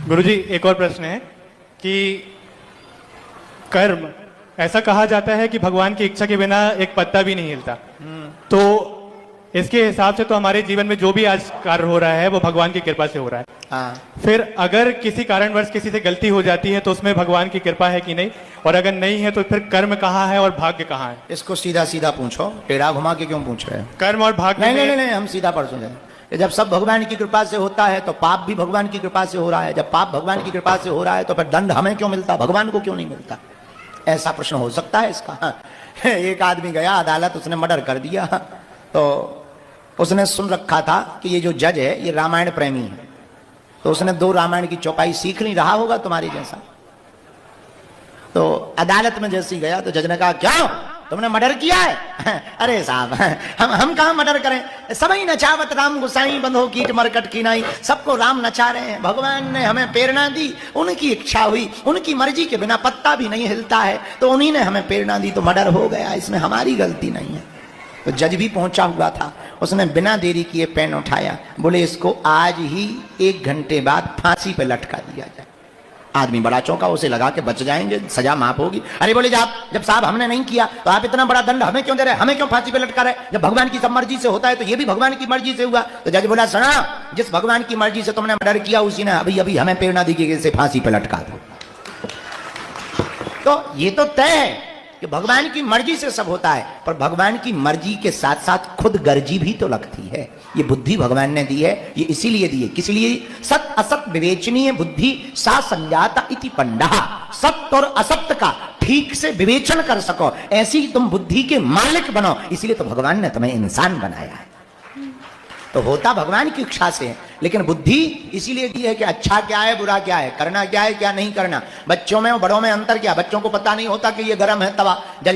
गुरुजी, एक और प्रश्न है कि कर्म, ऐसा कहा जाता है कि भगवान की इच्छा के बिना एक पत्ता भी नहीं हिलता। तो इसके हिसाब से तो हमारे जीवन में जो भी आज कार्य हो रहा है वो भगवान की कृपा से हो रहा है। हाँ। फिर अगर किसी कारणवश किसी से गलती हो जाती है तो उसमें भगवान की कृपा है कि नहीं, और अगर नहीं है तो फिर कर्म कहाँ है और भाग्य कहाँ है? इसको सीधा सीधा पूछो, टेढ़ा घुमा के क्यों पूछ रहे हो? कर्म और भाग्य नहीं, हम सीधा परसों जाए। जब सब भगवान की कृपा से होता है तो पाप भी भगवान की कृपा से हो रहा है। जब पाप भगवान की कृपा से हो रहा है तो फिर दंड हमें क्यों मिलता, भगवान को क्यों नहीं मिलता? ऐसा प्रश्न हो सकता है इसका? हाँ। एक आदमी गया अदालत, उसने मर्डर कर दिया। तो उसने सुन रखा था कि ये जो जज है ये रामायण प्रेमी है, तो उसने 2 रामायण की चौपाई सीख नहीं रहा होगा तुम्हारी जैसा। तो अदालत में जैसे ही गया तो जज ने कहा, क्या तुमने मर्डर किया है? अरे साहब, हम कहाँ मर्डर करें, सबई नचावत राम गुसाई, बंधो कीट मरकट की नाई। सबको राम नचा रहे हैं, भगवान ने हमें प्रेरणा दी, उनकी इच्छा हुई, उनकी मर्जी के बिना पत्ता भी नहीं हिलता है, तो उन्हीं ने हमें प्रेरणा दी, तो मर्डर हो गया, इसमें हमारी गलती नहीं है। तो जज भी पहुंचा हुआ था, उसने बिना देरी किए पेन उठाया, बोले इसको आज ही 1 घंटे बाद फांसी पे लटका दिया जाए। आदमी बड़ा चौंका, उसे लगा के बच जाएंगे, सजा माफ होगी। अरे बोले जब साहब हमने नहीं किया तो आप इतना बड़ा दंड हमें क्यों दे रहे, हमें क्यों फांसी पे लटका रहे? जब भगवान की सब मर्जी से होता है तो ये भी भगवान की मर्जी से हुआ। तो जज बोला, सुना, जिस भगवान की मर्जी से तुमने मर्डर किया उसी ने अभी अभी हमें प्रेरणा दी कि इसे फांसी पे लटका दो। तो ये तो तय है कि भगवान की मर्जी से सब होता है, पर भगवान की मर्जी के साथ साथ खुद गर्जी भी तो लगती है। ये बुद्धि भगवान ने दी है, ये इसीलिए दी है, किस लिए? सत असत विवेचनीय बुद्धि सा संजाता इति पंडा। सत्य और असत्य का ठीक से विवेचन कर सको, ऐसी तुम बुद्धि के मालिक बनो, इसीलिए तो भगवान ने तुम्हें इंसान बनाया है। तो होता भगवान की इच्छा से है, लेकिन बुद्धि इसीलिए दी है कि अच्छा क्या है, बुरा क्या है, करना क्या है, क्या नहीं करना। बच्चों में और बड़ों में अंतर क्या? बच्चों को पता नहीं होता कि ये गर्म है तवा, जल